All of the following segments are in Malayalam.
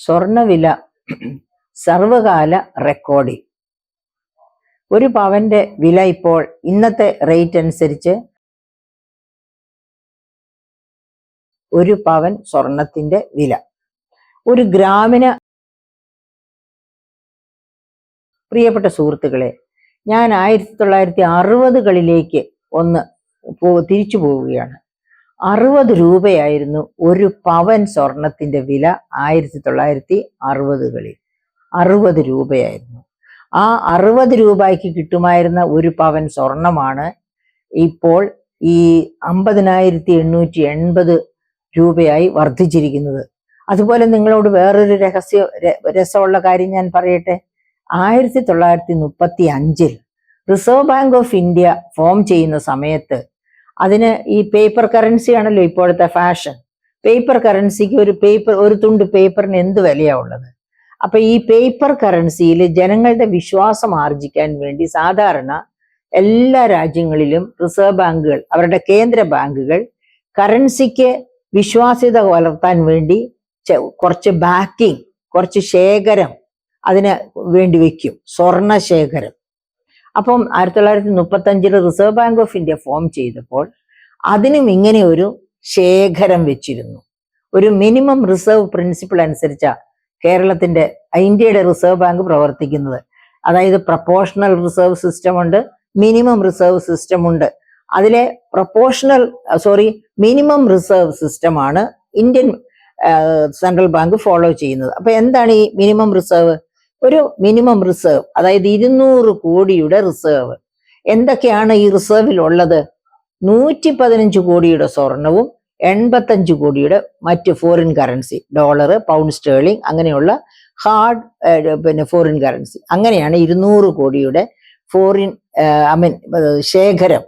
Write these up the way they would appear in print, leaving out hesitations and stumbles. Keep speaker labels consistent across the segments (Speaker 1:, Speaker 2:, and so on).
Speaker 1: സ്വർണവില സർവകാല റെക്കോർഡിൽ. ഒരു പവന്റെ വില ഇപ്പോൾ ഇന്നത്തെ റേറ്റ് അനുസരിച്ച് ഒരു പവൻ സ്വർണത്തിന്റെ വില ഒരു ഗ്രാമിന്. പ്രിയപ്പെട്ട സുഹൃത്തുക്കളെ, ഞാൻ 1960കളിലേക്ക് ഒന്ന് തിരിച്ചു പോവുകയാണ്. 60 രൂപയായിരുന്നു ഒരു പവൻ സ്വർണത്തിന്റെ വില 1960കളിൽ. 60 രൂപയായിരുന്നു. ആ 60 രൂപയ്ക്ക് കിട്ടുമായിരുന്ന ഒരു പവൻ സ്വർണമാണ് ഇപ്പോൾ ഈ 50,880 രൂപയായി വർദ്ധിച്ചിരിക്കുന്നത്. അതുപോലെ നിങ്ങളോട് വേറൊരു രസമുള്ള കാര്യം ഞാൻ പറയട്ടെ. 1935 reserve bank of India form ചെയ്യുന്ന സമയത്ത് അതിന് ഈ പേപ്പർ കറൻസി ആണല്ലോ ഇപ്പോഴത്തെ ഫാഷൻ. പേപ്പർ കറൻസിക്ക് ഒരു തുണ്ട് പേപ്പറിന് എന്ത് വിലയാ ഉള്ളത്? അപ്പൊ ഈ പേപ്പർ കറൻസിയിൽ ജനങ്ങളുടെ വിശ്വാസം ആർജിക്കാൻ വേണ്ടി സാധാരണ എല്ലാ രാജ്യങ്ങളിലും റിസർവ് ബാങ്കുകൾ, അവരുടെ കേന്ദ്ര ബാങ്കുകൾ കറൻസിക്ക് വിശ്വാസ്യത വളർത്താൻ വേണ്ടി കുറച്ച് ബാക്കിംഗ്, കുറച്ച് ശേഖരം അതിന് വേണ്ടി വെക്കും, സ്വർണ ശേഖരം. അപ്പം 1935 reserve bank of India form ചെയ്തപ്പോൾ അതിനും ഇങ്ങനെ ഒരു ശേഖരം വെച്ചിരുന്നു. ഒരു മിനിമം റിസർവ് പ്രിൻസിപ്പിൾ അനുസരിച്ച ഇന്ത്യയുടെ റിസർവ് ബാങ്ക് പ്രവർത്തിക്കുന്നത്. അതായത് പ്രപ്പോർഷണൽ റിസർവ് സിസ്റ്റം ഉണ്ട്, മിനിമം റിസർവ് സിസ്റ്റം ഉണ്ട്. അതിലെ മിനിമം റിസർവ് സിസ്റ്റമാണ് ഇന്ത്യൻ സെൻട്രൽ ബാങ്ക് ഫോളോ ചെയ്യുന്നത്. അപ്പൊ എന്താണ് ഈ മിനിമം റിസർവ്? ഒരു മിനിമം റിസർവ്, അതായത് 200 കോടിയുടെ റിസർവ്. എന്തൊക്കെയാണ് ഈ റിസർവിൽ ഉള്ളത്? 115 കോടിയുടെ സ്വർണവും 85 കോടിയുടെ മറ്റ് foreign currency, dollar, pound sterling, അങ്ങനെയുള്ള ഹാർഡ് ഫോറിൻ കറൻസി. അങ്ങനെയാണ് 200 കോടിയുടെ ശേഖരം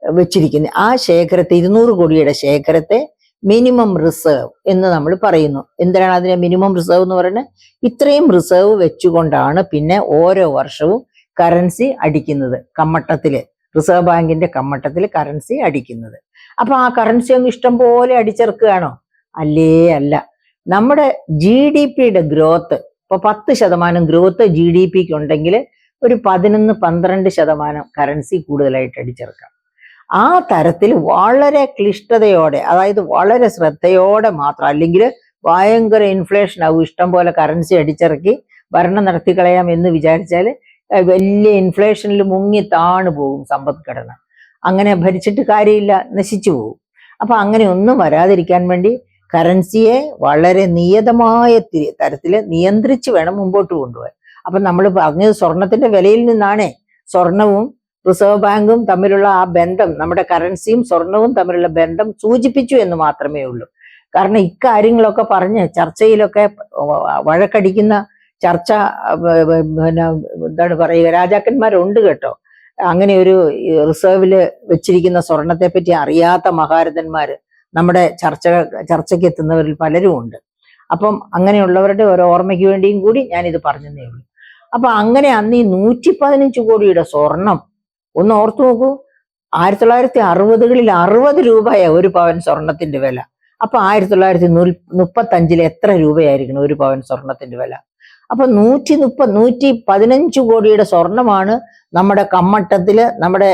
Speaker 1: വെച്ചിരിക്കുന്നത്. ആ ശേഖരത്തെ, 200 കോടിയുടെ ശേഖരത്തെ മിനിമം റിസർവ് എന്ന് നമ്മൾ പറയുന്നു. എന്തിനാണ് അതിനെ മിനിമം റിസർവ് എന്ന് പറയുന്നത്? ഇത്രയും റിസർവ് വെച്ചുകൊണ്ടാണ് പിന്നെ ഓരോ വർഷവും കറൻസി അടിക്കുന്നത്. കമ്മട്ടത്തില്, റിസർവ് ബാങ്കിന്റെ കമ്മട്ടത്തിൽ കറൻസി അടിക്കുന്നത്. അപ്പൊ ആ കറൻസി അങ്ങ് ഇഷ്ടം പോലെ അടിച്ചിറക്കുകയാണോ? അല്ല. നമ്മുടെ GDPയുടെ ഗ്രോത്ത്, ഇപ്പൊ 10% ഗ്രോത്ത് GDPക്ക് ഉണ്ടെങ്കിൽ ഒരു 11-12% കറൻസി കൂടുതലായിട്ട് അടിച്ചിറക്കാം. ആ തരത്തിൽ വളരെ ക്ലിഷ്ടതയോടെ, അതായത് വളരെ ശ്രദ്ധയോടെ മാത്രം, അല്ലെങ്കിൽ ഭയങ്കര ഇൻഫ്ലേഷൻ ആവും, ഇഷ്ടം പോലെ കറൻസി അടിച്ചിറക്കി ഭരണം നടത്തിക്കളയാം എന്ന് വിചാരിച്ചാൽ വലിയ ഇൻഫ്ലേഷനിൽ മുങ്ങി താണു പോകും സമ്പദ്ഘടന. അങ്ങനെ ഭരിച്ചിട്ട് കാര്യമില്ല, നശിച്ചു പോകും. അപ്പൊ അങ്ങനെ ഒന്നും വരാതിരിക്കാൻ വേണ്ടി കറൻസിയെ വളരെ നിയതമായ തരത്തിൽ നിയന്ത്രിച്ച് വേണം മുമ്പോട്ട് കൊണ്ടുപോകാൻ. അപ്പൊ നമ്മൾ പറഞ്ഞത് സ്വർണത്തിന്റെ വിലയിൽ നിന്നാണേ. സ്വർണവും റിസർവ് ബാങ്കും തമ്മിലുള്ള ആ ബന്ധം, നമ്മുടെ കറൻസിയും സ്വർണവും തമ്മിലുള്ള ബന്ധം സൂചിപ്പിച്ചു എന്ന് മാത്രമേ ഉള്ളൂ. കാരണം ഇക്കാര്യങ്ങളൊക്കെ പറഞ്ഞ് ചർച്ചയിലൊക്കെ വഴക്കടിക്കുന്ന എന്താണ് പറയുക, രാജാക്കന്മാരുണ്ട് കേട്ടോ. അങ്ങനെ ഒരു റിസർവില് വെച്ചിരിക്കുന്ന സ്വർണത്തെ പറ്റി അറിയാത്ത മഹാരഥന്മാര് നമ്മുടെ ചർച്ചയ്ക്ക് എത്തുന്നവരിൽ പലരും ഉണ്ട്. അപ്പം അങ്ങനെയുള്ളവരുടെ ഒരു ഓർമ്മയ്ക്ക് വേണ്ടിയും കൂടി ഞാനിത് പറഞ്ഞതേ ഉള്ളൂ. അപ്പൊ അങ്ങനെ അന്ന് ഈ 115 കോടിയുടെ സ്വർണം ഒന്ന് ഓർത്തു നോക്കൂ. 1960കളിൽ 60 രൂപയാ ഒരു പവൻ സ്വർണത്തിന്റെ വില. അപ്പൊ 1935 എത്ര രൂപയായിരിക്കണം ഒരു പവൻ സ്വർണത്തിന്റെ വില? അപ്പൊ 115 കോടിയുടെ സ്വർണമാണ് നമ്മുടെ കമ്മട്ടത്തില്, നമ്മുടെ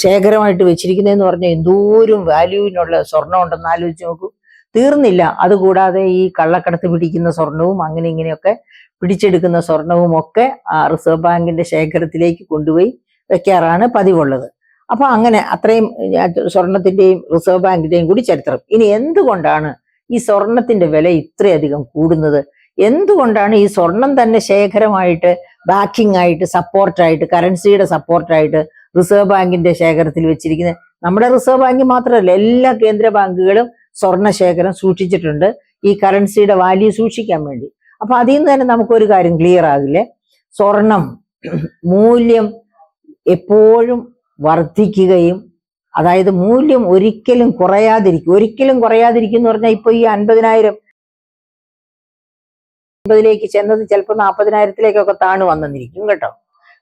Speaker 1: ശേഖരമായിട്ട് വെച്ചിരിക്കുന്നതെന്ന് പറഞ്ഞാൽ എന്തോരം വാല്യൂവിനുള്ള സ്വർണം ഉണ്ടെന്ന് ആലോചിച്ച് നോക്കൂ. തീർന്നില്ല. അതുകൂടാതെ ഈ കള്ളക്കടത്ത് പിടിക്കുന്ന സ്വർണവും അങ്ങനെ ഇങ്ങനെയൊക്കെ പിടിച്ചെടുക്കുന്ന സ്വർണവും ഒക്കെ റിസർവ് ബാങ്കിന്റെ ശേഖരത്തിലേക്ക് കൊണ്ടുപോയി വെക്കാറാണ് പതിവുള്ളത്. അപ്പൊ അങ്ങനെ അത്രയും സ്വർണത്തിന്റെയും റിസർവ് ബാങ്കിന്റെയും കൂടി ചരിത്രം. ഇനി എന്തുകൊണ്ടാണ് ഈ സ്വർണത്തിന്റെ വില ഇത്രയധികം കൂടുന്നത്? എന്തുകൊണ്ടാണ് ഈ സ്വർണം തന്നെ ശേഖരമായിട്ട്, ബാക്കിംഗ് ആയിട്ട്, സപ്പോർട്ടായിട്ട്, കറൻസിയുടെ സപ്പോർട്ടായിട്ട് റിസർവ് ബാങ്കിന്റെ ശേഖരത്തിൽ വെച്ചിരിക്കുന്നത്? നമ്മുടെ റിസർവ് ബാങ്ക് മാത്രമല്ല, എല്ലാ കേന്ദ്ര ബാങ്കുകളും സ്വർണ ശേഖരം സൂക്ഷിച്ചിട്ടുണ്ട് ഈ കറൻസിയുടെ വാല്യൂ സൂക്ഷിക്കാൻ വേണ്ടി. അപ്പൊ അതിൽ നിന്ന് തന്നെ നമുക്കൊരു കാര്യം ക്ലിയർ ആകില്ലേ? സ്വർണം മൂല്യം എപ്പോഴും വർദ്ധിക്കുകയും, അതായത് മൂല്യം ഒരിക്കലും കുറയാതിരിക്കും എന്ന് പറഞ്ഞാൽ ഇപ്പൊ ഈ 50,000 ചെന്നത് ചിലപ്പോൾ 40,000 താണു വന്നിരിക്കും കേട്ടോ.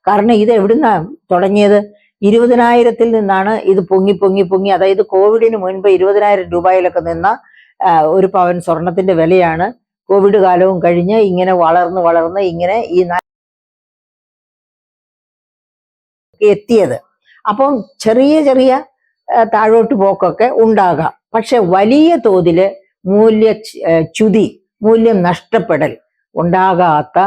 Speaker 1: കാരണം ഇത് എവിടുന്നാ തുടങ്ങിയത്? 20,000 നിന്നാണ് ഇത് പൊങ്ങി. അതായത് കോവിഡിന് മുൻപ് 20,000 രൂപയിലൊക്കെ നിന്ന ഒരു പവൻ സ്വർണത്തിന്റെ വിലയാണ് കോവിഡ് കാലവും കഴിഞ്ഞ് ഇങ്ങനെ വളർന്ന് ഇങ്ങനെ ഈ എത്തിയത്. അപ്പം ചെറിയ ചെറിയ താഴോട്ട് പോക്കൊക്കെ ഉണ്ടാകാം. പക്ഷെ വലിയ തോതില് മൂല്യം നഷ്ടപ്പെടൽ ഉണ്ടാകാത്ത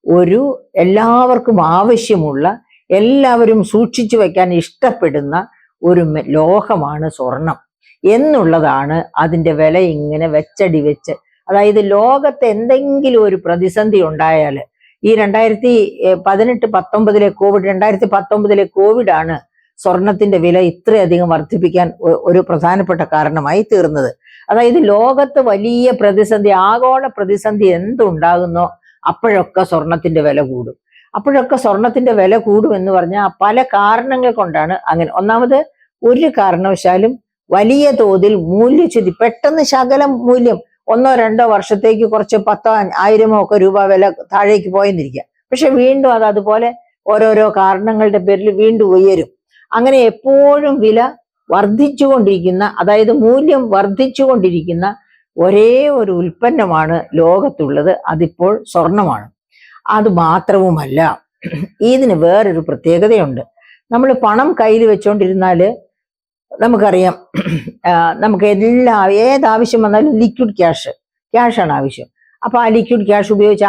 Speaker 1: ഒരു എല്ലാവർക്കും ആവശ്യമുള്ള, എല്ലാവരും സൂക്ഷിച്ചു വെക്കാൻ ഇഷ്ടപ്പെടുന്ന ഒരു ലോഹമാണ് സ്വർണം എന്നുള്ളതാണ് അതിന്റെ വില ഇങ്ങനെ വെച്ചടി വെച്ച്. അതായത് ലോകത്ത് എന്തെങ്കിലും ഒരു പ്രതിസന്ധി ഉണ്ടായാൽ, ഈ 2019 കോവിഡാണ് സ്വർണത്തിന്റെ വില ഇത്രയധികം വർദ്ധിപ്പിക്കാൻ ഒരു പ്രധാനപ്പെട്ട കാരണമായി തീർന്നത്. അതായത് ലോകത്ത് വലിയ പ്രതിസന്ധി, ആഗോള പ്രതിസന്ധി എന്തുണ്ടാകുന്നോ അപ്പോഴൊക്കെ സ്വർണത്തിന്റെ വില കൂടും. അപ്പോഴൊക്കെ സ്വർണത്തിന്റെ വില കൂടും എന്ന് പറഞ്ഞാൽ പല കാരണങ്ങൾ കൊണ്ടാണ് അങ്ങനെ. ഒന്നാമത്, ഒരു കാരണവശാലും വലിയ തോതിൽ മൂല്യച്യുതി, പെട്ടെന്ന് ശകലം മൂല്യം 1-2 വർഷത്തേക്ക് കുറച്ച് 10,000 ഒക്കെ രൂപ വില താഴേക്ക് പോയെന്നിരിക്കുക. പക്ഷെ വീണ്ടും അത് അതുപോലെ ഓരോരോ കാരണങ്ങളുടെ പേരിൽ വീണ്ടും ഉയരും. അങ്ങനെ എപ്പോഴും വില വർദ്ധിച്ചുകൊണ്ടിരിക്കുന്ന, അതായത് മൂല്യം വർദ്ധിച്ചുകൊണ്ടിരിക്കുന്ന ഒരേ ഒരു ഉൽപ്പന്നമാണ് ലോകത്തുള്ളത്, അതിപ്പോൾ സ്വർണമാണ്. അത് മാത്രവുമല്ല, ഇതിന് വേറൊരു പ്രത്യേകതയുണ്ട്. നമ്മൾ പണം കയ്യിൽ വെച്ചോണ്ടിരുന്നാല് നമുക്കറിയാം, നമുക്ക് ഏതാവശ്യം വന്നാലും ലിക്വിഡ് ക്യാഷാണ് ആവശ്യം. അപ്പൊ ആ ലിക്വിഡ് ക്യാഷ് ഉപയോഗിച്ച്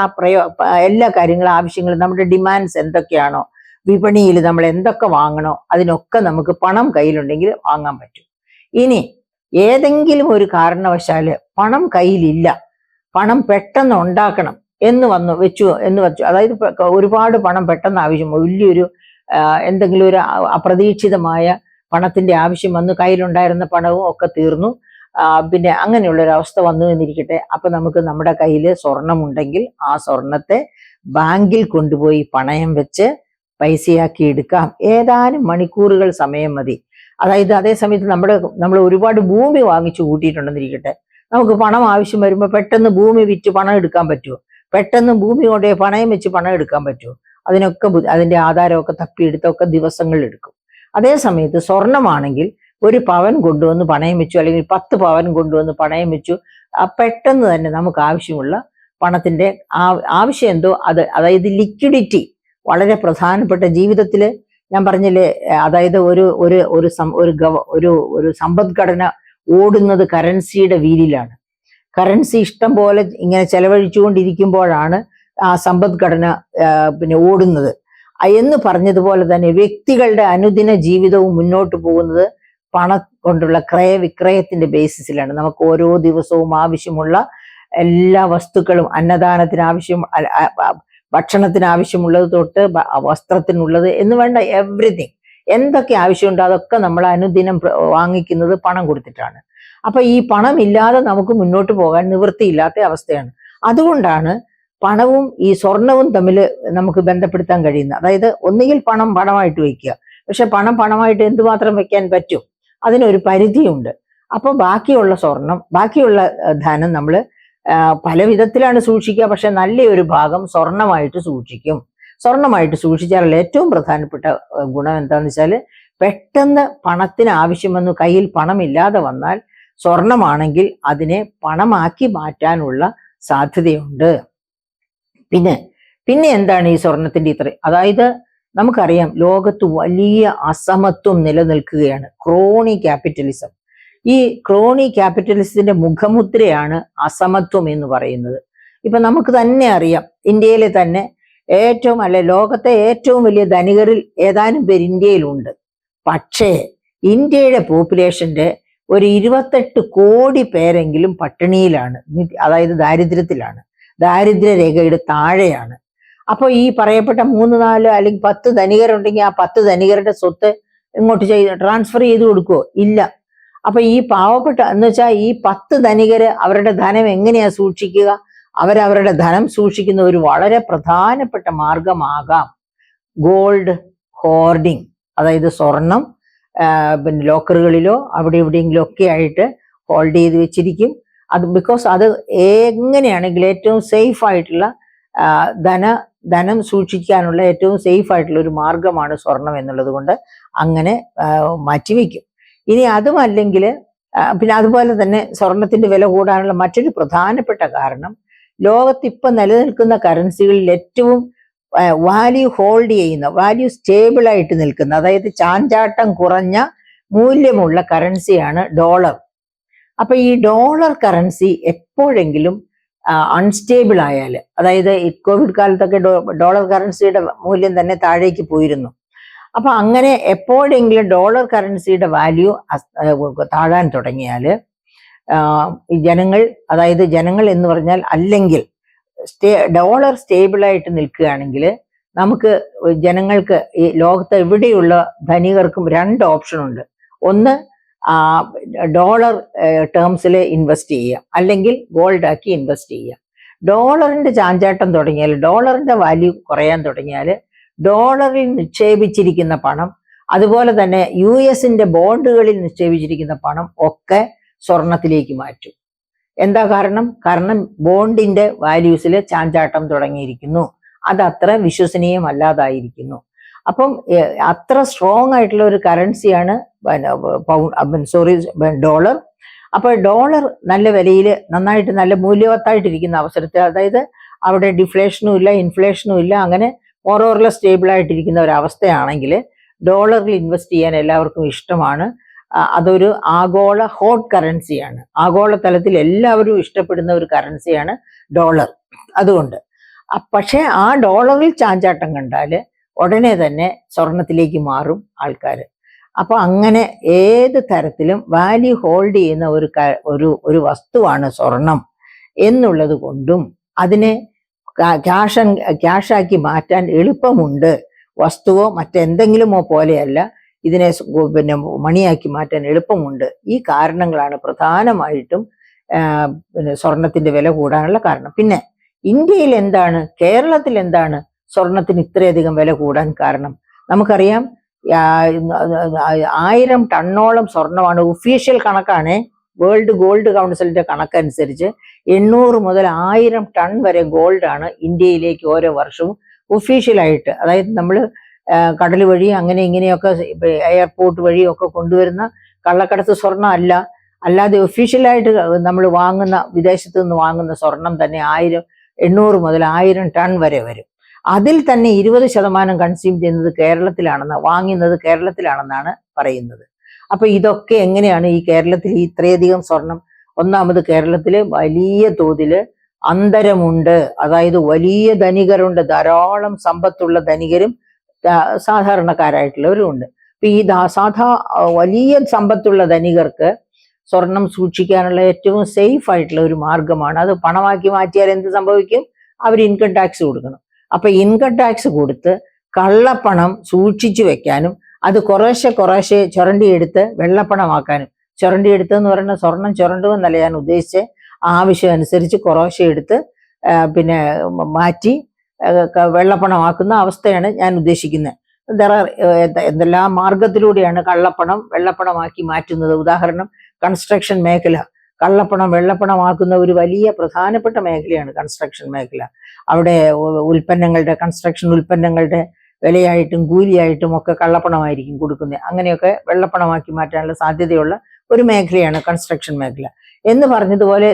Speaker 1: എല്ലാ കാര്യങ്ങളും, ആവശ്യങ്ങളും, നമ്മുടെ ഡിമാൻഡ്സ് എന്തൊക്കെയാണോ, വിപണിയിൽ നമ്മൾ എന്തൊക്കെ വാങ്ങണോ അതിനൊക്കെ നമുക്ക് പണം കയ്യിലുണ്ടെങ്കിൽ വാങ്ങാൻ പറ്റും. ഇനി ഏതെങ്കിലും ഒരു കാരണവശാല് പണം കയ്യിലില്ല, പണം പെട്ടെന്ന് ഉണ്ടാക്കണം എന്ന് വെച്ചു, അതായത് ഒരുപാട് പണം പെട്ടെന്ന് ആവശ്യം, വലിയൊരു എന്തെങ്കിലും ഒരു അപ്രതീക്ഷിതമായ പണത്തിന്റെ ആവശ്യം വന്നു, കയ്യിലുണ്ടായിരുന്ന പണവും ഒക്കെ തീർന്നു, പിന്നെ അങ്ങനെയുള്ള ഒരു അവസ്ഥ വന്നു എന്നിരിക്കട്ടെ. അപ്പൊ നമുക്ക് നമ്മുടെ കയ്യിൽ സ്വർണമുണ്ടെങ്കിൽ ആ സ്വർണത്തെ ബാങ്കിൽ കൊണ്ടുപോയി പണയം വെച്ച് പൈസയാക്കി എടുക്കാം. ഏതാനും മണിക്കൂറുകൾ സമയം മതി. അതായത് അതേ സമയത്ത് നമ്മൾ ഒരുപാട് ഭൂമി വാങ്ങിച്ചു കൂട്ടിയിട്ടുണ്ടെന്നിരിക്കട്ടെ, നമുക്ക് പണം ആവശ്യം വരുമ്പോൾ പെട്ടെന്ന് ഭൂമി വിറ്റ് പണം എടുക്കാൻ പറ്റുമോ? പെട്ടെന്ന് ഭൂമി കൊണ്ടേ പണയം വെച്ച് പണം എടുക്കാൻ പറ്റുമോ? അതിനൊക്കെ അതിന്റെ ആധാരമൊക്കെ തപ്പിയെടുത്തൊക്കെ ദിവസങ്ങൾ എടുക്കും. അതേ സമയത്ത് സ്വർണമാണെങ്കിൽ 1 പവൻ കൊണ്ടുവന്ന് പണയം വെച്ചു, അല്ലെങ്കിൽ 10 പവൻ കൊണ്ടുവന്ന് പണയം വെച്ചു, പെട്ടെന്ന് തന്നെ നമുക്ക് ആവശ്യമുള്ള പണത്തിന്റെ ആവശ്യം എന്തോ അതായത് ലിക്വിഡിറ്റി വളരെ പ്രധാനപ്പെട്ട ജീവിതത്തില്. ഞാൻ പറഞ്ഞില്ലേ, അതായത് ഒരു സമ്പദ്ഘടന ഓടുന്നത് കറൻസിയുടെ വീലിലാണ്. കറൻസി ഇഷ്ടം പോലെ ഇങ്ങനെ ചെലവഴിച്ചുകൊണ്ടിരിക്കുമ്പോഴാണ് ആ സമ്പദ്ഘടന പിന്നെ ഓടുന്നത്. എന്ന് പറഞ്ഞതുപോലെ തന്നെ വ്യക്തികളുടെ അനുദിന ജീവിതവും മുന്നോട്ട് പോകുന്നത് പണം കൊണ്ടുള്ള ക്രയവിക്രയത്തിന്റെ ബേസിസിലാണ്. നമുക്ക് ഓരോ ദിവസവും ആവശ്യമുള്ള എല്ലാ വസ്തുക്കളും, അന്നദാനത്തിന് ആവശ്യം, ഭക്ഷണത്തിന് ആവശ്യമുള്ളത് തൊട്ട് വസ്ത്രത്തിനുള്ളത് എന്ന് വേണ്ട എവ്രിതിങ്, എന്തൊക്കെ ആവശ്യമുണ്ടോ അതൊക്കെ നമ്മൾ അനുദിനം വാങ്ങിക്കുന്നത് പണം കൊടുത്തിട്ടാണ്. അപ്പൊ ഈ പണം ഇല്ലാതെ നമുക്ക് മുന്നോട്ട് പോകാൻ നിവൃത്തിയില്ലാത്ത അവസ്ഥയാണ്. അതുകൊണ്ടാണ് പണവും ഈ സ്വർണവും തമ്മിൽ നമുക്ക് ബന്ധപ്പെടുത്താൻ കഴിയുന്നത്. അതായത് ഒന്നുകിൽ പണമായിട്ട് വയ്ക്കുക, പക്ഷെ പണമായിട്ട് എന്തുമാത്രം വെക്കാൻ പറ്റും, അതിനൊരു പരിധിയുണ്ട്. അപ്പൊ ബാക്കിയുള്ള ധനം നമ്മൾ പല വിധത്തിലാണ് സൂക്ഷിക്കുക. പക്ഷെ നല്ലൊരു ഭാഗം സ്വർണമായിട്ട് സൂക്ഷിക്കും. സ്വർണമായിട്ട് സൂക്ഷിച്ചാൽ ഏറ്റവും പ്രധാനപ്പെട്ട ഗുണം എന്താണെന്ന് വെച്ചാൽ, പെട്ടെന്ന് പണത്തിന് ആവശ്യം വന്നു, കയ്യിൽ പണമില്ലാതെ വന്നാൽ സ്വർണമാണെങ്കിൽ അതിനെ പണമാക്കി മാറ്റാനുള്ള സാധ്യതയുണ്ട്. പിന്നെ എന്താണ് ഈ സ്വർണത്തിന്റെ അതായത് നമുക്കറിയാം, ലോകത്ത് വലിയ അസമത്വം നിലനിൽക്കുകയാണ്, ക്രോണി ക്യാപിറ്റലിസം. ഈ ക്രോണി ക്യാപിറ്റലിസത്തിന്റെ മുഖമുദ്രയാണ് അസമത്വം എന്ന് പറയുന്നത്. ഇപ്പൊ നമുക്ക് തന്നെ അറിയാം, ഇന്ത്യയിലെ തന്നെ ലോകത്തെ ഏറ്റവും വലിയ ധനികരിൽ ഏതാനും പേര് ഇന്ത്യയിലുണ്ട്. പക്ഷേ ഇന്ത്യയുടെ പോപ്പുലേഷന്റെ ഒരു 28 കോടി പേരെങ്കിലും പട്ടിണിയിലാണ്, അതായത് ദാരിദ്ര്യത്തിലാണ്, ദാരിദ്ര്യരേഖയുടെ താഴെയാണ്. അപ്പൊ ഈ പറയപ്പെട്ട 3, 4 അല്ലെങ്കിൽ 10 ധനികരുണ്ടെങ്കിൽ ആ 10 ധനികരുടെ സ്വത്ത് ഇങ്ങോട്ട് ട്രാൻസ്ഫർ ചെയ്ത് കൊടുക്കുവോ? ഇല്ല. അപ്പൊ ഈ പാവപ്പെട്ട എന്ന് വെച്ചാൽ ഈ 10 ധനികര് അവരുടെ ധനം എങ്ങനെയാ സൂക്ഷിക്കുക? അവരവരുടെ ധനം സൂക്ഷിക്കുന്ന ഒരു വളരെ പ്രധാനപ്പെട്ട മാർഗമാകാം ഗോൾഡ് ഹോർഡിങ്. അതായത് സ്വർണം പിന്നെ ലോക്കറുകളിലോ അവിടെ എവിടെയെങ്കിലും ഒക്കെ ആയിട്ട് ഹോൾഡ് ചെയ്ത് വെച്ചിരിക്കും. ബിക്കോസ് അത് എങ്ങനെയാണെങ്കിൽ ഏറ്റവും സേഫ് ആയിട്ടുള്ള ധനം സൂക്ഷിക്കാനുള്ള ഏറ്റവും സേഫ് ആയിട്ടുള്ള ഒരു മാർഗമാണ് സ്വർണം എന്നുള്ളത് കൊണ്ട് അങ്ങനെ മാറ്റിവെക്കും. ഇനി അതുമല്ലെങ്കിൽ പിന്നെ അതുപോലെ തന്നെ സ്വർണത്തിന്റെ വില കൂടാനുള്ള മറ്റൊരു പ്രധാനപ്പെട്ട കാരണം ലോകത്ത് ഇപ്പൊ നിലനിൽക്കുന്ന കറൻസികളിൽ ഏറ്റവും വാല്യൂ ഹോൾഡ് ചെയ്യുന്ന, വാല്യൂ സ്റ്റേബിൾ ആയിട്ട് നിൽക്കുന്ന, അതായത് ചാഞ്ചാട്ടം കുറഞ്ഞ മൂല്യമുള്ള കറൻസിയാണ് ഡോളർ. അപ്പൊ ഈ ഡോളർ കറൻസി എപ്പോഴെങ്കിലും അൺസ്റ്റേബിൾ ആയാൽ, അതായത് ഈ കോവിഡ് കാലത്തൊക്കെ ഡോളർ കറൻസിയുടെ മൂല്യം തന്നെ താഴേക്ക് പോയിരുന്നു. അപ്പൊ അങ്ങനെ എപ്പോഴെങ്കിലും ഡോളർ കറൻസിയുടെ വാല്യൂ താഴാൻ തുടങ്ങിയാൽ ജനങ്ങൾ, അതായത് ജനങ്ങൾ എന്ന് പറഞ്ഞാൽ അല്ലെങ്കിൽ ഡോളർ സ്റ്റേബിളായിട്ട് നിൽക്കുകയാണെങ്കിൽ നമുക്ക് ജനങ്ങൾക്ക് ഈ ലോകത്ത് എവിടെയുള്ള ധനികർക്കും രണ്ട് ഓപ്ഷൻ ഉണ്ട്. ഒന്ന് ഡോളർ ടേംസിൽ ഇൻവെസ്റ്റ് ചെയ്യുക, അല്ലെങ്കിൽ ഗോൾഡ് ആക്കി ഇൻവെസ്റ്റ് ചെയ്യുക. ഡോളറിന്റെ ചാഞ്ചാട്ടം തുടങ്ങിയാൽ, ഡോളറിന്റെ വാല്യൂ കുറയാൻ തുടങ്ങിയാൽ ഡോളറിൽ നിക്ഷേപിച്ചിരിക്കുന്ന പണം, അതുപോലെ തന്നെ US ബോണ്ടുകളിൽ നിക്ഷേപിച്ചിരിക്കുന്ന പണം ഒക്കെ സ്വർണത്തിലേക്ക് മാറ്റും. എന്താ കാരണം? കാരണം ബോണ്ടിന്റെ വാല്യൂസിൽ ചാഞ്ചാട്ടം തുടങ്ങിയിരിക്കുന്നു, അത് അത്ര വിശ്വസനീയമല്ലാതായിരിക്കുന്നു. അപ്പം അത്ര സ്ട്രോങ് ആയിട്ടുള്ള ഒരു കറൻസിയാണ് ഡോളർ. അപ്പൊ ഡോളർ നല്ല വിലയിൽ നന്നായിട്ട് നല്ല മൂല്യവത്തായിട്ടിരിക്കുന്ന അവസരത്തിൽ, അതായത് അവിടെ ഡിഫ്ലേഷനും ഇല്ല ഇൻഫ്ലേഷനും ഇല്ല, അങ്ങനെ മോറോർലെസ് സ്റ്റേബിൾ ആയിട്ടിരിക്കുന്ന ഒരു അവസ്ഥയാണെങ്കിൽ ഡോളറിൽ ഇൻവെസ്റ്റ് ചെയ്യാൻ എല്ലാവർക്കും ഇഷ്ടമാണ്. അതൊരു ആഗോള ഹോട്ട് കറൻസിയാണ്, ആഗോള തലത്തിൽ എല്ലാവരും ഇഷ്ടപ്പെടുന്ന ഒരു കറൻസിയാണ് ഡോളർ. അതുകൊണ്ട് പക്ഷെ ആ ഡോളറിൽ ചാഞ്ചാട്ടം കണ്ടാൽ ഉടനെ തന്നെ സ്വർണത്തിലേക്ക് മാറും ആൾക്കാർ. അപ്പൊ അങ്ങനെ ഏത് തരത്തിലും വാല്യൂ ഹോൾഡ് ചെയ്യുന്ന ഒരു വസ്തുവാണ് സ്വർണം എന്നുള്ളത് കൊണ്ടും അതിനെ ക്യാഷാക്കി മാറ്റാൻ എളുപ്പമുണ്ട്. വസ്തുവോ മറ്റെന്തെങ്കിലുമോ പോലെയല്ല, ഇതിനെ പിന്നെ മണിയാക്കി മാറ്റാൻ എളുപ്പമുണ്ട്. ഈ കാരണങ്ങളാണ് പ്രധാനമായിട്ടും പിന്നെ സ്വർണത്തിന്റെ വില കൂടാനുള്ള കാരണം. പിന്നെ ഇന്ത്യയിൽ എന്താണ്, കേരളത്തിൽ എന്താണ് സ്വർണത്തിന് ഇത്രയധികം വില കൂടാൻ കാരണം? നമുക്കറിയാം 1000 ടണ്ണോളം സ്വർണമാണ്, ഒഫീഷ്യൽ കണക്കാണ്, വേൾഡ് ഗോൾഡ് കൗൺസിലിന്റെ കണക്കനുസരിച്ച് 800 മുതൽ 1000 ടൺ വരെ ഗോൾഡാണ് ഇന്ത്യയിലേക്ക് ഓരോ വർഷവും ഒഫീഷ്യലായിട്ട്, അതായത് നമ്മൾ കടൽ വഴി അങ്ങനെ ഇങ്ങനെയൊക്കെ എയർപോർട്ട് വഴിയൊക്കെ കൊണ്ടുവരുന്ന കള്ളക്കടത്ത് സ്വർണം അല്ല, അല്ലാതെ ഒഫീഷ്യലായിട്ട് നമ്മൾ വാങ്ങുന്ന, വിദേശത്ത് നിന്ന് വാങ്ങുന്ന സ്വർണം തന്നെ 800 മുതൽ 1000 ടൺ വരെ വരും. അതിൽ തന്നെ 20% കൺസ്യൂം ചെയ്യുന്നത് കേരളത്തിലാണെന്ന്, വാങ്ങുന്നത് കേരളത്തിലാണെന്നാണ് പറയുന്നത്. അപ്പൊ ഇതൊക്കെ എങ്ങനെയാണ് ഈ കേരളത്തിൽ ഇത്രയധികം സ്വർണം? ഒന്നാമത് കേരളത്തില് വലിയ തോതില് അന്തരമുണ്ട്, അതായത് വലിയ ധനികരുണ്ട്, ധാരാളം സമ്പത്തുള്ള ധനികരും സാധാരണക്കാരായിട്ടുള്ളവരും ഉണ്ട്. അപ്പൊ ഈ വലിയ സമ്പത്തുള്ള ധനികർക്ക് സ്വർണം സൂക്ഷിക്കാനുള്ള ഏറ്റവും സേഫ് ആയിട്ടുള്ള ഒരു മാർഗമാണ്. അത് പണമാക്കി മാറ്റിയാൽ എന്ത് സംഭവിക്കും? അവർ ഇൻകം ടാക്സ് കൊടുക്കണം. അപ്പൊ ഇൻകം ടാക്സ് കൊടുത്ത് കള്ളപ്പണം സൂക്ഷിച്ചു വെക്കാനും അത് കുറേശ്ശെ ചുരണ്ടിയെടുത്ത് വെള്ളപ്പണമാക്കാനും, ചുരണ്ടിയെടുത്തെന്ന് പറയുന്ന സ്വർണം ചുരണ്ടുമെന്നല്ല ഞാൻ ഉദ്ദേശിച്ച്, ആവശ്യം അനുസരിച്ച് കുറേശ്ശെ എടുത്ത് പിന്നെ മാറ്റി വെള്ളപ്പണമാക്കുന്ന അവസ്ഥയാണ് ഞാൻ ഉദ്ദേശിക്കുന്നത്. എന്തെല്ലാം മാർഗത്തിലൂടെയാണ് കള്ളപ്പണം വെള്ളപ്പണമാക്കി മാറ്റുന്നത്. ഉദാഹരണം, കൺസ്ട്രക്ഷൻ മേഖല, കള്ളപ്പണം വെള്ളപ്പണമാക്കുന്ന ഒരു വലിയ പ്രധാനപ്പെട്ട മേഖലയാണ് കൺസ്ട്രക്ഷൻ മേഖല. അവിടെ കൺസ്ട്രക്ഷൻ ഉൽപ്പന്നങ്ങളുടെ വിലയായിട്ടും കൂലിയായിട്ടും ഒക്കെ കള്ളപ്പണമായിരിക്കും കൊടുക്കുന്നത്. അങ്ങനെയൊക്കെ വെള്ളപ്പണമാക്കി മാറ്റാനുള്ള സാധ്യതയുള്ള ഒരു മേഖലയാണ് കൺസ്ട്രക്ഷൻ മേഖല. എന്ന് പറഞ്ഞതുപോലെ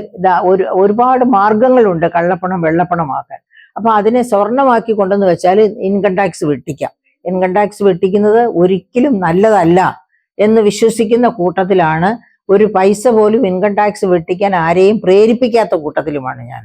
Speaker 1: ഒരുപാട് മാർഗങ്ങളുണ്ട് കള്ളപ്പണം വെള്ളപ്പണമാക്കാൻ. അപ്പൊ അതിനെ സ്വർണമാക്കി കൊണ്ടെന്ന് വെച്ചാൽ ഇൻകം ടാക്സ് വെട്ടിക്കാം. ഇൻകം ടാക്സ് വെട്ടിക്കുന്നത് ഒരിക്കലും നല്ലതല്ല എന്ന് വിശ്വസിക്കുന്ന കൂട്ടത്തിലാണ്. ഒരു പൈസ പോലും ഇൻകം ടാക്സ് വെട്ടിക്കാൻ ആരെയും പ്രേരിപ്പിക്കാത്ത കൂട്ടത്തിലുമാണ് ഞാൻ.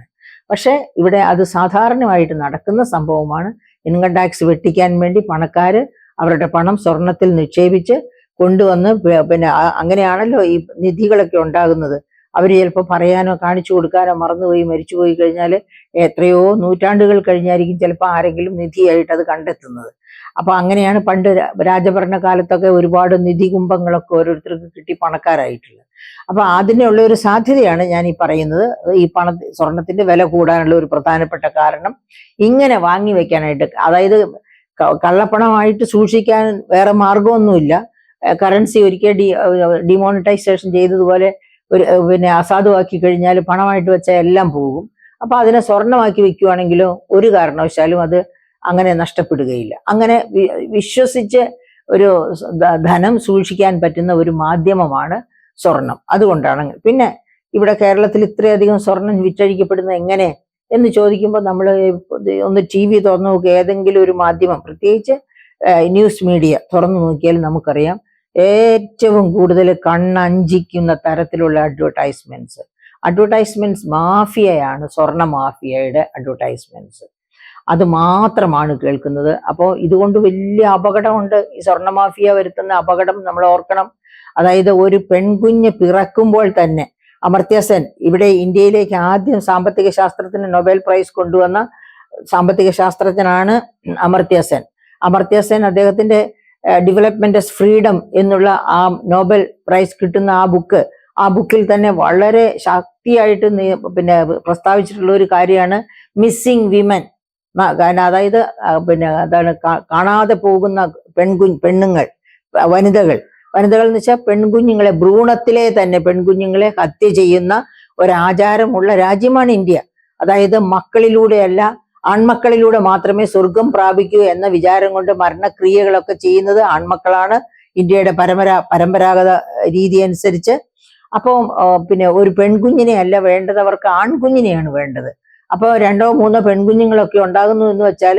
Speaker 1: പക്ഷെ ഇവിടെ അത് സാധാരണമായിട്ട് നടക്കുന്ന സംഭവമാണ്. ഇൻകം ടാക്സ് വെട്ടിക്കാൻ വേണ്ടി പണക്കാര് അവരുടെ പണം സ്വർണത്തിൽ നിക്ഷേപിച്ച് കൊണ്ടുവന്ന്, പിന്നെ അങ്ങനെയാണല്ലോ ഈ നിധികളൊക്കെ ഉണ്ടാകുന്നത്. അവർ ചിലപ്പോൾ പറയാനോ കാണിച്ചു കൊടുക്കാനോ മറന്നുപോയി മരിച്ചുപോയി കഴിഞ്ഞാൽ എത്രയോ നൂറ്റാണ്ടുകൾ കഴിഞ്ഞായിരിക്കും ചിലപ്പോൾ ആരെങ്കിലും നിധിയായിട്ട് അത് കണ്ടെത്തുന്നത്. അപ്പൊ അങ്ങനെയാണ് പണ്ട് രാജഭരണ കാലത്തൊക്കെ ഒരുപാട് നിധി കുംഭങ്ങളൊക്കെ ഓരോരുത്തർക്ക് കിട്ടി പണക്കാരായിട്ടുള്ളത്. അപ്പൊ അതിനുള്ള ഒരു സാധ്യതയാണ് ഞാൻ ഈ പറയുന്നത്. ഈ സ്വർണത്തിന്റെ വില കൂടാനുള്ള ഒരു പ്രധാനപ്പെട്ട കാരണം ഇങ്ങനെ വാങ്ങി വെക്കാനായിട്ട്, അതായത് കള്ളപ്പണമായിട്ട് സൂക്ഷിക്കാൻ വേറെ മാർഗമൊന്നുമില്ല. കറൻസി ഒരിക്കൽ ഡിമോണിറ്റൈസേഷൻ ചെയ്തതുപോലെ പിന്നെ അസാധുവാക്കി കഴിഞ്ഞാൽ പണമായിട്ട് വെച്ചാൽ എല്ലാം പോകും. അപ്പൊ അതിനെ സ്വർണമാക്കി വെക്കുവാണെങ്കിലോ ഒരു കാരണവശാലും അത് അങ്ങനെ നഷ്ടപ്പെടുകയില്ല. അങ്ങനെ വിശ്വസിച്ച് ഒരു ധനം സൂക്ഷിക്കാൻ പറ്റുന്ന ഒരു മാധ്യമമാണ് സ്വർണം. അതുകൊണ്ടാണ്. പിന്നെ ഇവിടെ കേരളത്തിൽ ഇത്രയധികം സ്വർണം വിറ്റഴിക്കപ്പെടുന്നത് എങ്ങനെ എന്ന് ചോദിക്കുമ്പോൾ നമ്മൾ ഒന്ന് TV തുറന്നു നോക്കുക, ഏതെങ്കിലും ഒരു മാധ്യമം, പ്രത്യേകിച്ച് ന്യൂസ് മീഡിയ തുറന്നു നോക്കിയാൽ നമുക്കറിയാം ഏറ്റവും കൂടുതൽ കണ്ണഞ്ചിക്കുന്ന തരത്തിലുള്ള അഡ്വർടൈസ്മെന്റ്സ് മാഫിയയാണ്, സ്വർണ്ണ മാഫിയയുടെ അഡ്വർടൈസ്മെന്റ്സ്. അത് മാത്രമാണ് കേൾക്കുന്നത്. അപ്പോൾ ഇതുകൊണ്ട് വലിയ അപകടമുണ്ട്. ഈ സ്വർണ്ണ മാഫിയ വരുത്തുന്ന അപകടം നമ്മൾ ഓർക്കണം. അതായത് ഒരു പെൺകുഞ്ഞ് പിറക്കുമ്പോൾ തന്നെ, അമർത്യ സെൻ ഇവിടെ ഇന്ത്യയിലേക്ക് ആദ്യം സാമ്പത്തിക ശാസ്ത്രത്തിന് നൊബേൽ പ്രൈസ് കൊണ്ടുവന്ന സാമ്പത്തിക ശാസ്ത്രജ്ഞനാണ് അമർത്യ സെൻ. അദ്ദേഹത്തിന്റെ ഡെവലപ്മെന്റ് ഓഫ് ഫ്രീഡം എന്നുള്ള ആ നോബൽ പ്രൈസ് കിട്ടുന്ന ആ ബുക്കിൽ തന്നെ വളരെ ശക്തിയായിട്ട് പിന്നെ പ്രസ്താവിച്ചിട്ടുള്ള ഒരു കാര്യമാണ് മിസ്സിംഗ് വിമൻ. അതായത് അതാണ് കാണാതെ പോകുന്ന പെണ്ണുങ്ങൾ, വനിതകൾ എന്ന് വെച്ചാൽ പെൺകുഞ്ഞുങ്ങളെ, ഭ്രൂണത്തിലെ തന്നെ പെൺകുഞ്ഞുങ്ങളെ ഹത്യ ചെയ്യുന്ന ഒരാചാരമുള്ള രാജ്യമാണ് ഇന്ത്യ. അതായത് മക്കളിലൂടെയല്ല, ആൺമക്കളിലൂടെ മാത്രമേ സ്വർഗം പ്രാപിക്കൂ എന്ന വിചാരം കൊണ്ട് മരണക്രിയകളൊക്കെ ചെയ്യുന്നത് ആൺമക്കളാണ് ഇന്ത്യയുടെ പരമ്പരാഗത രീതി അനുസരിച്ച്. അപ്പോൾ പിന്നെ ഒരു പെൺകുഞ്ഞിനെ അല്ല വേണ്ടത്, അവർക്ക് ആൺകുഞ്ഞിനെയാണ് വേണ്ടത്. അപ്പോൾ 2 or 3 പെൺകുഞ്ഞുങ്ങളൊക്കെ ഉണ്ടാകുന്നു എന്ന് വെച്ചാൽ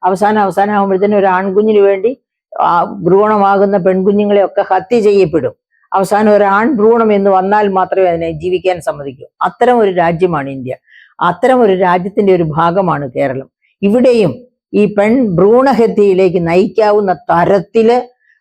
Speaker 1: അവസാനം ആകുമ്പോഴത്തേനും ഒരു ആൺകുഞ്ഞിന് വേണ്ടി ഭ്രൂണമാകുന്ന പെൺകുഞ്ഞുങ്ങളെയൊക്കെ ഹത്യ ചെയ്യപ്പെടും. അവസാനം ഒരു ആൺ ഭ്രൂണം എന്ന് വന്നാൽ മാത്രമേ അതിനെ ജീവിക്കാൻ സമ്മതിക്കൂ. അത്തരം ഒരു രാജ്യമാണ് ഇന്ത്യ. അത്തരം ഒരു രാജ്യത്തിന്റെ ഒരു ഭാഗമാണ് കേരളം. ഇവിടെയും ഈ ഭ്രൂണഹത്യയിലേക്ക് നയിക്കാവുന്ന തരത്തില്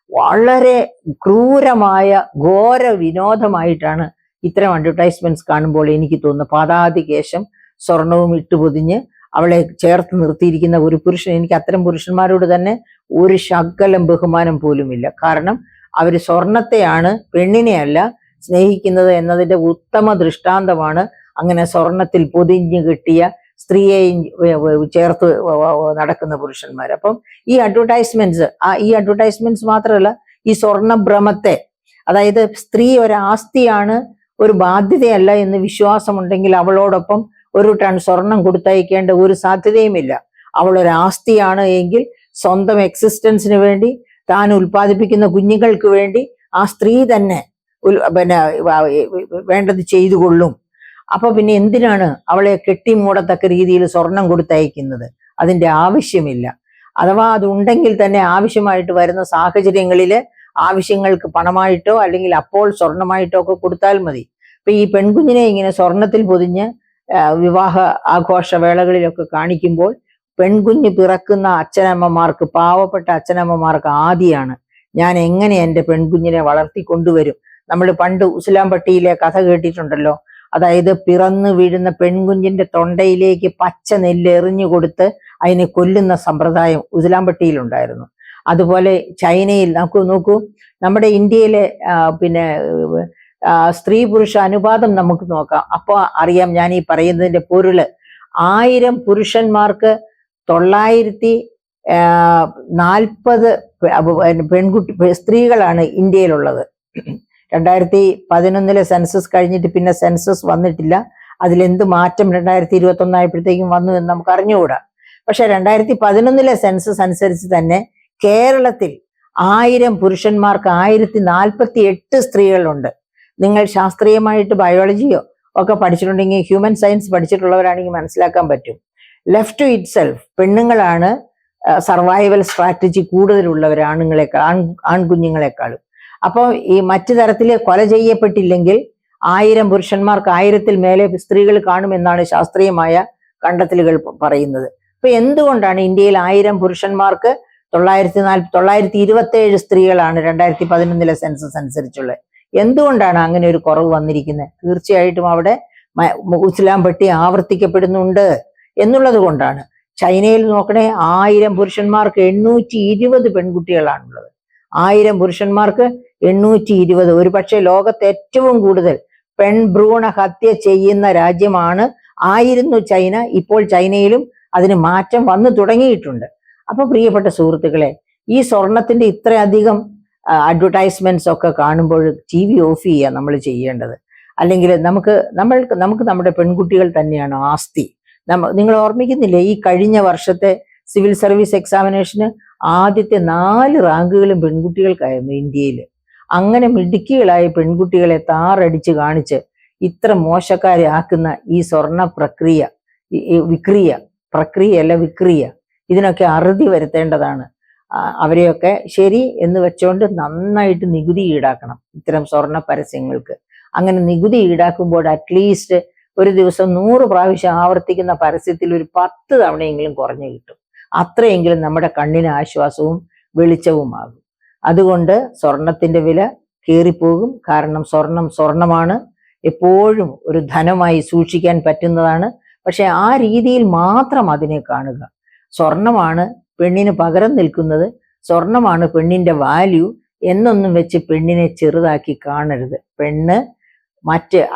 Speaker 1: വളരെ ക്രൂരമായ ഘോര വിനോദമായിട്ടാണ് ഇത്തരം അഡ്വർടൈസ്മെന്റ്സ് കാണുമ്പോൾ എനിക്ക് തോന്നുന്നത്. പാതാതികേശം സ്വർണവും ഇട്ടുപൊതിഞ്ഞ് അവളെ ചേർത്ത് നിർത്തിയിരിക്കുന്ന ഒരു പുരുഷൻ, എനിക്ക് അത്തരം പുരുഷന്മാരോട് തന്നെ ഒരു ശകലം ബഹുമാനം പോലുമില്ല. കാരണം അവർ സ്വർണത്തെയാണ്, പെണ്ണിനെയല്ല സ്നേഹിക്കുന്നത് എന്നതിന്റെ ഉത്തമ ദൃഷ്ടാന്തമാണ് അങ്ങനെ സ്വർണത്തിൽ പൊതിഞ്ഞു കിട്ടിയ സ്ത്രീയെയും ചേർത്ത് നടക്കുന്ന പുരുഷന്മാർ. അപ്പം ഈ അഡ്വർടൈസ്മെന്റ്സ് മാത്രമല്ല, ഈ സ്വർണഭ്രമത്തെ, അതായത് സ്ത്രീ ഒരാസ്തിയാണ്, ഒരു ബാധ്യതയല്ല എന്ന് വിശ്വാസമുണ്ടെങ്കിൽ അവളോടൊപ്പം 1 ടൺ സ്വർണം കൊടുത്തയക്കേണ്ട ഒരു സാധ്യതയുമില്ല. അവൾ ഒരാസ്തിയാണ് എങ്കിൽ സ്വന്തം എക്സിസ്റ്റൻസിന് വേണ്ടി, താൻ ഉൽപ്പാദിപ്പിക്കുന്ന കുഞ്ഞുങ്ങൾക്ക് വേണ്ടി ആ സ്ത്രീ തന്നെ വേണ്ടത് ചെയ്തു കൊള്ളും. അപ്പൊ പിന്നെ എന്തിനാണ് അവളെ കെട്ടിമൂടത്തക്ക രീതിയിൽ സ്വർണം കൊടുത്തയക്കുന്നത്? അതിന്റെ ആവശ്യമില്ല. അഥവാ അതുണ്ടെങ്കിൽ തന്നെ ആവശ്യമായിട്ട് വരുന്ന സാഹചര്യങ്ങളിൽ ആവശ്യങ്ങൾക്ക് പണമായിട്ടോ അല്ലെങ്കിൽ അപ്പോൾ സ്വർണമായിട്ടോ ഒക്കെ കൊടുത്താൽ മതി. ഇപ്പൊ ഈ പെൺകുഞ്ഞിനെ ഇങ്ങനെ സ്വർണത്തിൽ പൊതിഞ്ഞ് വിവാഹ ആഘോഷവേളകളിലൊക്കെ കാണിക്കുമ്പോൾ പെൺകുഞ്ഞ് പിറക്കുന്ന അച്ഛനമ്മമാർക്ക്, പാവപ്പെട്ട അച്ഛനമ്മമാർക്ക് ആദിയാണ് ഞാൻ എങ്ങനെ എൻ്റെ പെൺകുഞ്ഞിനെ വളർത്തിക്കൊണ്ടുവരും. നമ്മൾ പണ്ട് ഉസിലാംപട്ടിയിലെ കഥ കേട്ടിട്ടുണ്ടല്ലോ. അതായത് പിറന്നു വീഴുന്ന പെൺകുഞ്ഞിന്റെ തൊണ്ടയിലേക്ക് പച്ച നെല്ല് എറിഞ്ഞു കൊടുത്ത് അതിനെ കൊല്ലുന്ന സമ്പ്രദായം ഉസിലാംപട്ടിയിലുണ്ടായിരുന്നു. അതുപോലെ ചൈനയിൽ നോക്കൂ, നമ്മുടെ ഇന്ത്യയിലെ പിന്നെ സ്ത്രീ പുരുഷ അനുപാതം നമുക്ക് നോക്കാം. അപ്പോൾ അറിയാം ഞാൻ ഈ പറയുന്നതിന്റെ പൊരുള്. 1000 പുരുഷന്മാർക്ക് 940 സ്ത്രീകളാണ് ഇന്ത്യയിലുള്ളത്. 2011 സെൻസസ് കഴിഞ്ഞിട്ട് പിന്നെ സെൻസസ് വന്നിട്ടില്ല. അതിലെന്ത് മാറ്റം 2021 ആയപ്പോഴത്തേക്കും വന്നു എന്ന് നമുക്ക് അറിഞ്ഞുകൂടാ. പക്ഷെ 2011 സെൻസസ് അനുസരിച്ച് തന്നെ കേരളത്തിൽ 1000 പുരുഷന്മാർക്ക് 1048 സ്ത്രീകളുണ്ട്. നിങ്ങൾ ശാസ്ത്രീയമായിട്ട് ബയോളജിയോ ഒക്കെ പഠിച്ചിട്ടുണ്ടെങ്കിൽ, ഹ്യൂമൻ സയൻസ് പഠിച്ചിട്ടുള്ളവരാണെങ്കിൽ മനസ്സിലാക്കാൻ പറ്റും. ലെഫ്റ്റ് ടു ഇറ്റ് സെൽഫ് പെണ്ണുങ്ങളാണ് സർവൈവൽ സ്ട്രാറ്റജി കൂടുതലുള്ളവർ ആൺകുഞ്ഞുങ്ങളെക്കാളും. അപ്പോൾ ഈ മറ്റു തരത്തിൽ കൊല ചെയ്യപ്പെട്ടില്ലെങ്കിൽ 1000 പുരുഷന്മാർക്ക് 1000-ൽ മേലെ സ്ത്രീകൾ കാണുമെന്നാണ് ശാസ്ത്രീയമായ കണ്ടെത്തലുകൾ പറയുന്നത്. അപ്പൊ എന്തുകൊണ്ടാണ് ഇന്ത്യയിൽ 1000 പുരുഷന്മാർക്ക് 927 സ്ത്രീകളാണ് 2011 സെൻസസ് അനുസരിച്ചുള്ളത്? എന്തുകൊണ്ടാണ് അങ്ങനെ ഒരു കുറവ് വന്നിരിക്കുന്നത്? തീർച്ചയായിട്ടും അവിടെ ഉസിലാംപട്ടി ആവർത്തിക്കപ്പെടുന്നുണ്ട് എന്നുള്ളത് കൊണ്ടാണ്. ചൈനയിൽ നോക്കണേ, 1000 പുരുഷന്മാർക്ക് 820 പെൺകുട്ടികളാണുള്ളത്. 1000 പുരുഷന്മാർക്ക് 820. ഒരു പക്ഷേ ലോകത്ത് ഏറ്റവും കൂടുതൽ പെൺഭ്രൂണ ഹത്യ ചെയ്യുന്ന ആയിരുന്നു ചൈന. ഇപ്പോൾ ചൈനയിലും അതിന് മാറ്റം വന്നു തുടങ്ങിയിട്ടുണ്ട്. അപ്പൊ പ്രിയപ്പെട്ട സുഹൃത്തുക്കളെ, ഈ സ്വർണത്തിന്റെ ഇത്രയധികം അഡ്വർടൈസ്മെന്റ്സ് ഒക്കെ കാണുമ്പോൾ TV ഓഫ് ചെയ്യുക നമ്മൾ ചെയ്യേണ്ടത്. അല്ലെങ്കിൽ നമുക്ക് നമ്മുടെ പെൺകുട്ടികൾ തന്നെയാണ് ആസ്തി. നിങ്ങൾ ഓർമ്മിക്കുന്നില്ലേ, ഈ കഴിഞ്ഞ വർഷത്തെ സിവിൽ സർവീസ് എക്സാമിനേഷന് ആദ്യത്തെ 4 റാങ്കുകളും പെൺകുട്ടികൾക്കായിരുന്നു ഇന്ത്യയിൽ. അങ്ങനെ മിടുക്കികളായ പെൺകുട്ടികളെ താറടിച്ച് കാണിച്ച് ഇത്ര മോശക്കാരെ ആക്കുന്ന ഈ സ്വർണ പ്രക്രിയ, പ്രക്രിയയല്ല വിക്രിയ, ഇതിനൊക്കെ അറുതി വരുത്തേണ്ടതാണ്. അവരെയൊക്കെ ശരി എന്ന് വെച്ചോണ്ട് നന്നായിട്ട് നികുതി ഈടാക്കണം ഇത്തരം സ്വർണ പരസ്യങ്ങൾക്ക്. അങ്ങനെ നികുതി ഈടാക്കുമ്പോൾ അറ്റ്ലീസ്റ്റ് ഒരു ദിവസം 100 പ്രാവശ്യം ആവർത്തിക്കുന്ന പരസ്യത്തിൽ ഒരു 10 തവണയെങ്കിലും കുറഞ്ഞു കിട്ടും. അത്രയെങ്കിലും നമ്മുടെ കണ്ണിന് ആശ്വാസവും വെളിച്ചവുമാകും. അതുകൊണ്ട് സ്വർണത്തിന്റെ വില കയറിപ്പോകും. കാരണം സ്വർണമാണ്, എപ്പോഴും ഒരു ധനമായി സൂക്ഷിക്കാൻ പറ്റുന്നതാണ്. പക്ഷെ ആ രീതിയിൽ മാത്രം അതിനെ കാണുക. സ്വർണമാണ് പെണ്ണിന് പകരം നിൽക്കുന്നത്, സ്വർണമാണ് പെണ്ണിന്റെ വാല്യൂ എന്നൊന്നും വെച്ച് പെണ്ണിനെ ചെറുതാക്കി കാണരുത്. പെണ്ണ്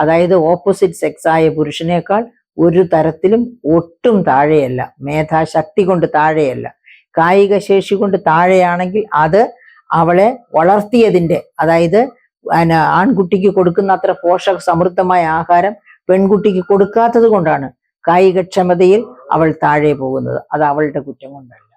Speaker 1: അതായത് ഓപ്പോസിറ്റ് സെക്സ് ആയ പുരുഷനേക്കാൾ ഒരു തരത്തിലും ഒട്ടും താഴെയല്ല. മേധാശക്തി കൊണ്ട് താഴെയല്ല. കായിക ശേഷി കൊണ്ട് താഴെയാണെങ്കിൽ അത് അവളെ വളർത്തിയതിന്റെ, അതായത് ആൺകുട്ടിക്ക് കൊടുക്കുന്ന അത്ര പോഷക സമൃദ്ധമായ ആഹാരം പെൺകുട്ടിക്ക് കൊടുക്കാത്തത് കൊണ്ടാണ് കായികക്ഷമതയിൽ അവൾ താഴെ പോകുന്നത്. അത് അവളുടെ കുറ്റം കൊണ്ടല്ല.